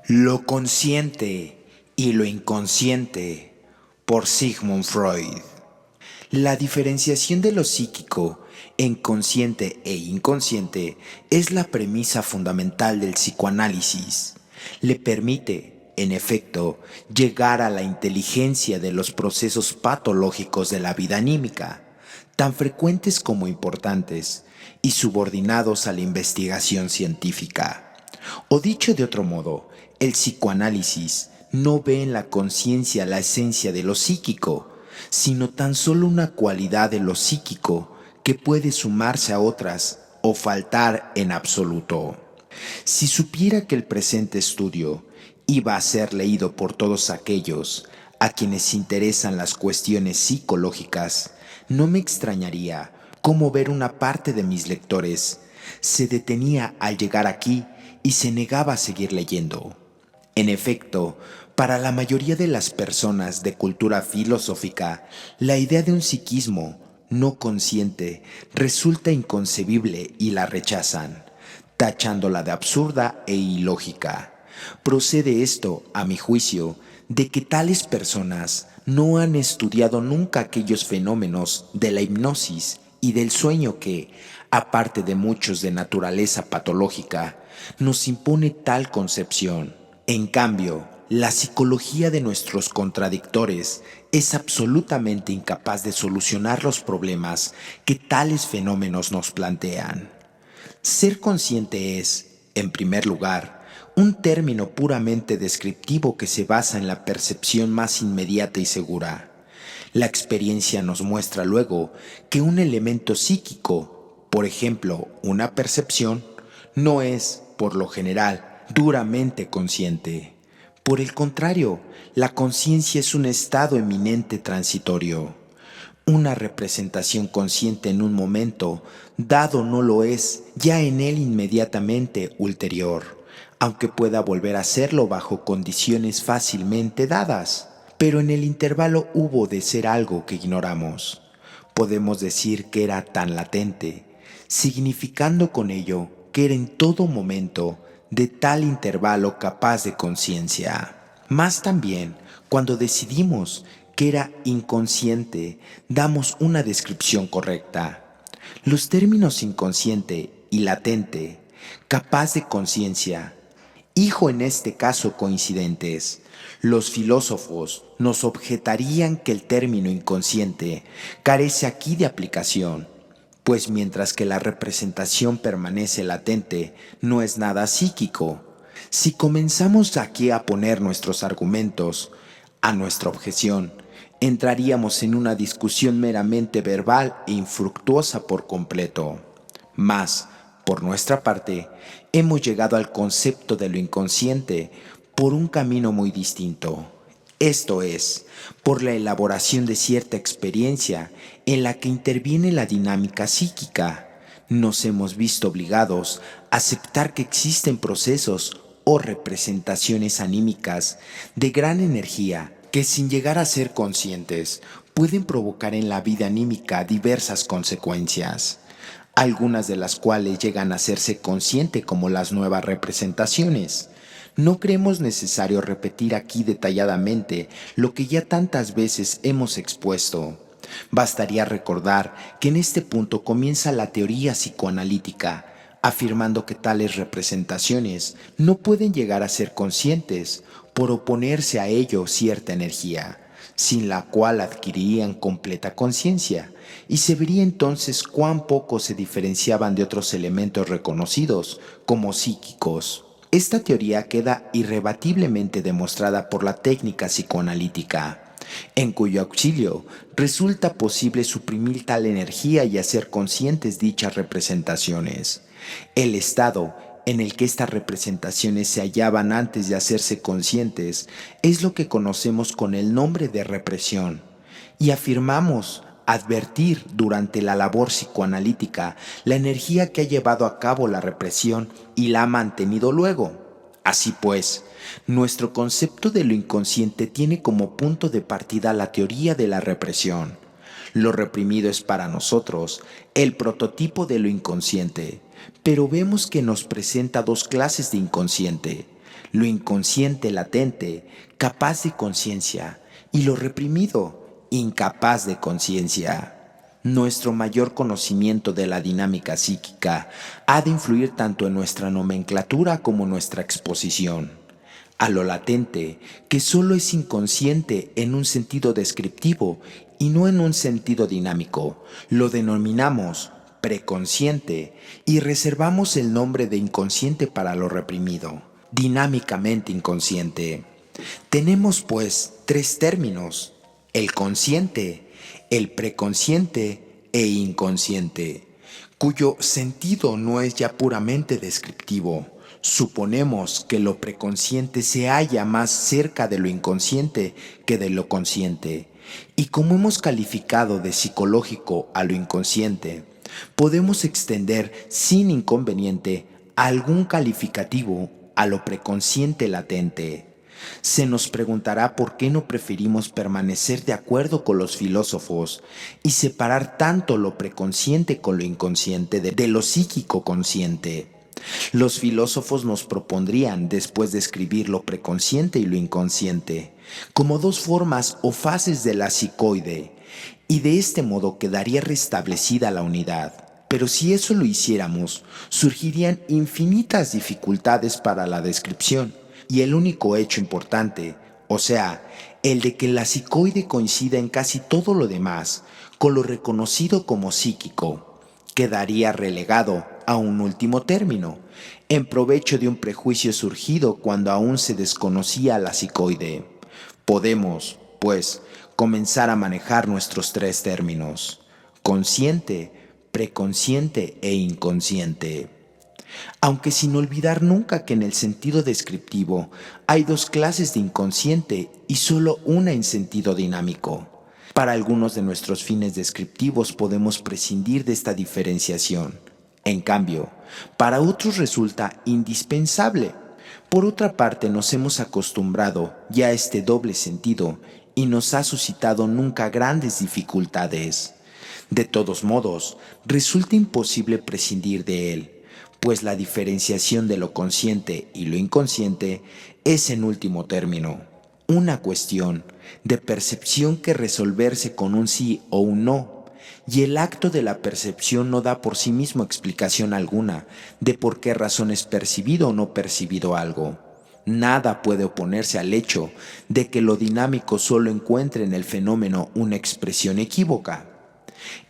Lo consciente y lo inconsciente por Sigmund Freud. La diferenciación de lo psíquico en consciente e inconsciente es la premisa fundamental del psicoanálisis. Le permite, en efecto, llegar a la inteligencia de los procesos patológicos de la vida anímica, tan frecuentes como importantes, y subordinados a la investigación científica. O dicho de otro modo, el psicoanálisis no ve en la conciencia la esencia de lo psíquico, sino tan solo una cualidad de lo psíquico que puede sumarse a otras o faltar en absoluto. Si supiera que el presente estudio iba a ser leído por todos aquellos a quienes interesan las cuestiones psicológicas, no me extrañaría cómo ver una parte de mis lectores se detenía al llegar aquí y se negaba a seguir leyendo. En efecto, para la mayoría de las personas de cultura filosófica, la idea de un psiquismo no consciente resulta inconcebible y la rechazan, tachándola de absurda e ilógica. Procede esto, a mi juicio, de que tales personas no han estudiado nunca aquellos fenómenos de la hipnosis y del sueño que, aparte de muchos de naturaleza patológica, nos impone tal concepción. En cambio, la psicología de nuestros contradictores es absolutamente incapaz de solucionar los problemas que tales fenómenos nos plantean. Ser consciente es, en primer lugar, un término puramente descriptivo que se basa en la percepción más inmediata y segura. La experiencia nos muestra luego que un elemento psíquico, por ejemplo, una percepción, no es, por lo general, duramente consciente. Por el contrario, la conciencia es un estado eminente transitorio. Una representación consciente en un momento dado no lo es ya en él inmediatamente ulterior, aunque pueda volver a serlo bajo condiciones fácilmente dadas. Pero en el intervalo hubo de ser algo que ignoramos. Podemos decir que era tan latente, significando con ello que era en todo momento de tal intervalo capaz de conciencia. Más también, cuando decidimos que era inconsciente, damos una descripción correcta. Los términos inconsciente y latente, capaz de conciencia, hijo en este caso coincidentes, los filósofos nos objetarían que el término inconsciente carece aquí de aplicación, pues mientras que la representación permanece latente, no es nada psíquico. Si comenzamos aquí a poner nuestros argumentos a nuestra objeción, entraríamos en una discusión meramente verbal e infructuosa por completo. Mas, por nuestra parte, hemos llegado al concepto de lo inconsciente por un camino muy distinto. Esto es, por la elaboración de cierta experiencia en la que interviene la dinámica psíquica. Nos hemos visto obligados a aceptar que existen procesos o representaciones anímicas de gran energía que sin llegar a ser conscientes pueden provocar en la vida anímica diversas consecuencias, algunas de las cuales llegan a hacerse consciente como las nuevas representaciones. No creemos necesario repetir aquí detalladamente lo que ya tantas veces hemos expuesto. Bastaría recordar que en este punto comienza la teoría psicoanalítica, afirmando que tales representaciones no pueden llegar a ser conscientes por oponerse a ello cierta energía, sin la cual adquirirían completa conciencia, y se vería entonces cuán poco se diferenciaban de otros elementos reconocidos como psíquicos. Esta teoría queda irrebatiblemente demostrada por la técnica psicoanalítica, en cuyo auxilio resulta posible suprimir tal energía y hacer conscientes dichas representaciones. El estado en el que estas representaciones se hallaban antes de hacerse conscientes es lo que conocemos con el nombre de represión, y afirmamos advertir durante la labor psicoanalítica la energía que ha llevado a cabo la represión y la ha mantenido luego. Así pues, nuestro concepto de lo inconsciente tiene como punto de partida la teoría de la represión. Lo reprimido es para nosotros el prototipo de lo inconsciente, pero vemos que nos presenta dos clases de inconsciente: lo inconsciente latente, capaz de conciencia, y lo reprimido, incapaz de conciencia. Nuestro mayor conocimiento de la dinámica psíquica ha de influir tanto en nuestra nomenclatura como en nuestra exposición. A lo latente, que solo es inconsciente en un sentido descriptivo y no en un sentido dinámico, lo denominamos preconsciente y reservamos el nombre de inconsciente para lo reprimido, dinámicamente inconsciente. Tenemos pues tres términos: el consciente, el preconsciente e inconsciente, cuyo sentido no es ya puramente descriptivo. Suponemos que lo preconsciente se halla más cerca de lo inconsciente que de lo consciente, y como hemos calificado de psicológico a lo inconsciente, podemos extender sin inconveniente algún calificativo a lo preconsciente latente. Se nos preguntará por qué no preferimos permanecer de acuerdo con los filósofos y separar tanto lo preconsciente con lo inconsciente de lo psíquico consciente. Los filósofos nos propondrían, después de escribir lo preconsciente y lo inconsciente, como dos formas o fases de la psicoide, y de este modo quedaría restablecida la unidad. Pero si eso lo hiciéramos, surgirían infinitas dificultades para la descripción, y el único hecho importante, o sea, el de que la psicoide coincida en casi todo lo demás con lo reconocido como psíquico, quedaría relegado a un último término, en provecho de un prejuicio surgido cuando aún se desconocía la psicoide. Podemos, pues, comenzar a manejar nuestros tres términos: consciente, preconsciente e inconsciente. Aunque sin olvidar nunca que en el sentido descriptivo hay dos clases de inconsciente y solo una en sentido dinámico. Para algunos de nuestros fines descriptivos podemos prescindir de esta diferenciación. En cambio, para otros resulta indispensable. Por otra parte, nos hemos acostumbrado ya a este doble sentido y nos ha suscitado nunca grandes dificultades. De todos modos, resulta imposible prescindir de él, pues la diferenciación de lo consciente y lo inconsciente es, en último término, una cuestión de percepción que resolverse con un sí o un no, y el acto de la percepción no da por sí mismo explicación alguna de por qué razón es percibido o no percibido algo. Nada puede oponerse al hecho de que lo dinámico solo encuentre en el fenómeno una expresión equívoca.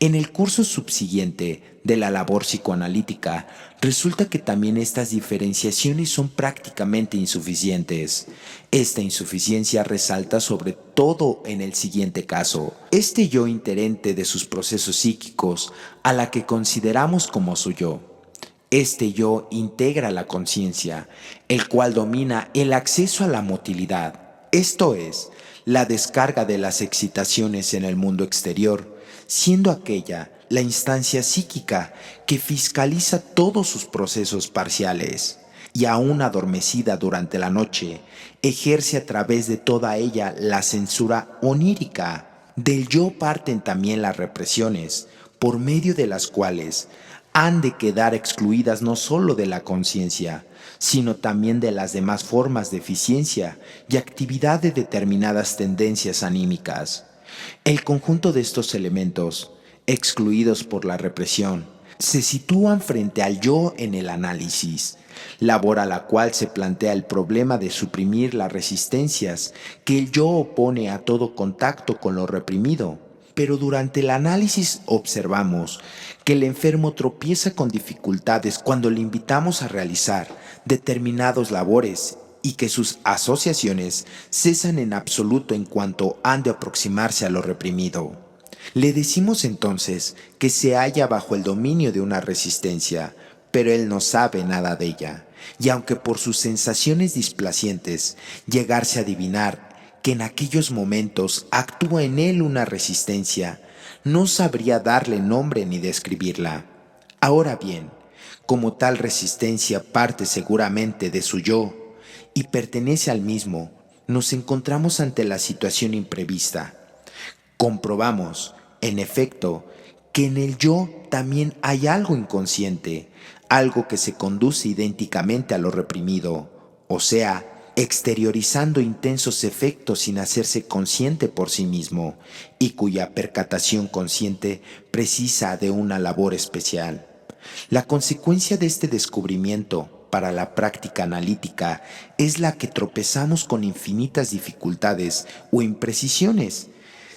En el curso subsiguiente de la labor psicoanalítica, resulta que también estas diferenciaciones son prácticamente insuficientes. Esta insuficiencia resalta sobre todo en el siguiente caso: este yo inherente de sus procesos psíquicos, a la que consideramos como su yo. Este yo integra la conciencia, el cual domina el acceso a la motilidad, esto es, la descarga de las excitaciones en el mundo exterior, siendo aquella la instancia psíquica que fiscaliza todos sus procesos parciales, y aún adormecida durante la noche, ejerce a través de toda ella la censura onírica. Del yo parten también las represiones, por medio de las cuales han de quedar excluidas no sólo de la conciencia, sino también de las demás formas de eficiencia y actividad de determinadas tendencias anímicas. El conjunto de estos elementos, excluidos por la represión, se sitúan frente al yo en el análisis, labor a la cual se plantea el problema de suprimir las resistencias que el yo opone a todo contacto con lo reprimido. Pero durante el análisis observamos que el enfermo tropieza con dificultades cuando le invitamos a realizar determinados labores y que sus asociaciones cesan en absoluto en cuanto han de aproximarse a lo reprimido. Le decimos entonces que se halla bajo el dominio de una resistencia, pero él no sabe nada de ella, y aunque por sus sensaciones displacientes llegarse a adivinar que en aquellos momentos actúa en él una resistencia, no sabría darle nombre ni describirla. Ahora bien, como tal resistencia parte seguramente de su yo y pertenece al mismo, nos encontramos ante la situación imprevista. Comprobamos, en efecto, que en el yo también hay algo inconsciente, algo que se conduce idénticamente a lo reprimido, o sea, exteriorizando intensos efectos sin hacerse consciente por sí mismo y cuya percatación consciente precisa de una labor especial. La consecuencia de este descubrimiento para la práctica analítica es la que tropezamos con infinitas dificultades o imprecisiones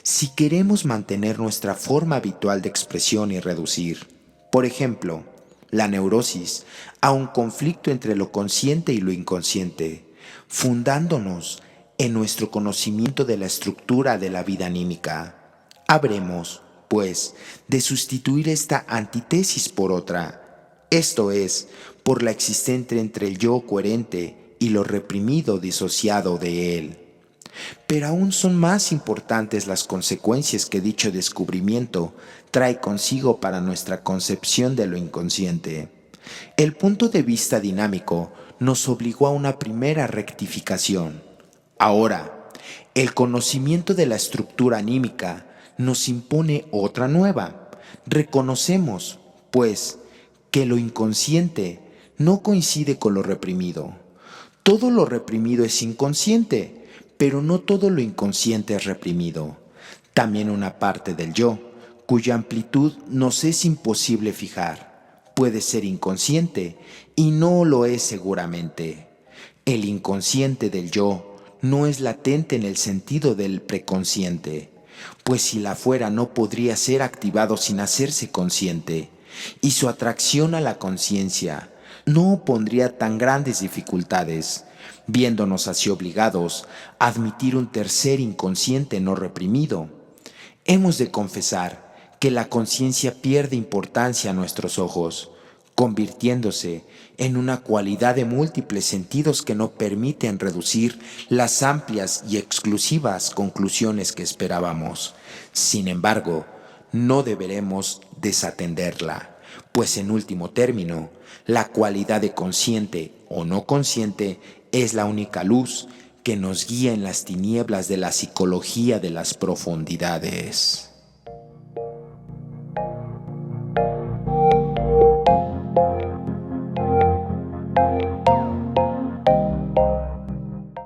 si queremos mantener nuestra forma habitual de expresión y reducir, por ejemplo, la neurosis a un conflicto entre lo consciente y lo inconsciente, fundándonos en nuestro conocimiento de la estructura de la vida anímica. Habremos, pues, de sustituir esta antítesis por otra, esto es, por la existente entre el yo coherente y lo reprimido disociado de él. Pero aún son más importantes las consecuencias que dicho descubrimiento trae consigo para nuestra concepción de lo inconsciente. El punto de vista dinámico nos obligó a una primera rectificación. Ahora, el conocimiento de la estructura anímica nos impone otra nueva. Reconocemos, pues, que lo inconsciente no coincide con lo reprimido. Todo lo reprimido es inconsciente, pero no todo lo inconsciente es reprimido. También una parte del yo, cuya amplitud nos es imposible fijar, puede ser inconsciente y no lo es seguramente. El inconsciente del yo no es latente en el sentido del preconsciente, pues si la fuera no podría ser activado sin hacerse consciente, y su atracción a la conciencia no opondría tan grandes dificultades, viéndonos así obligados a admitir un tercer inconsciente no reprimido. Hemos de confesar que la conciencia pierde importancia a nuestros ojos, convirtiéndose en una cualidad de múltiples sentidos que no permiten reducir las amplias y exclusivas conclusiones que esperábamos. Sin embargo, no deberemos desatenderla, pues en último término, la cualidad de consciente o no consciente es la única luz que nos guía en las tinieblas de la psicología de las profundidades.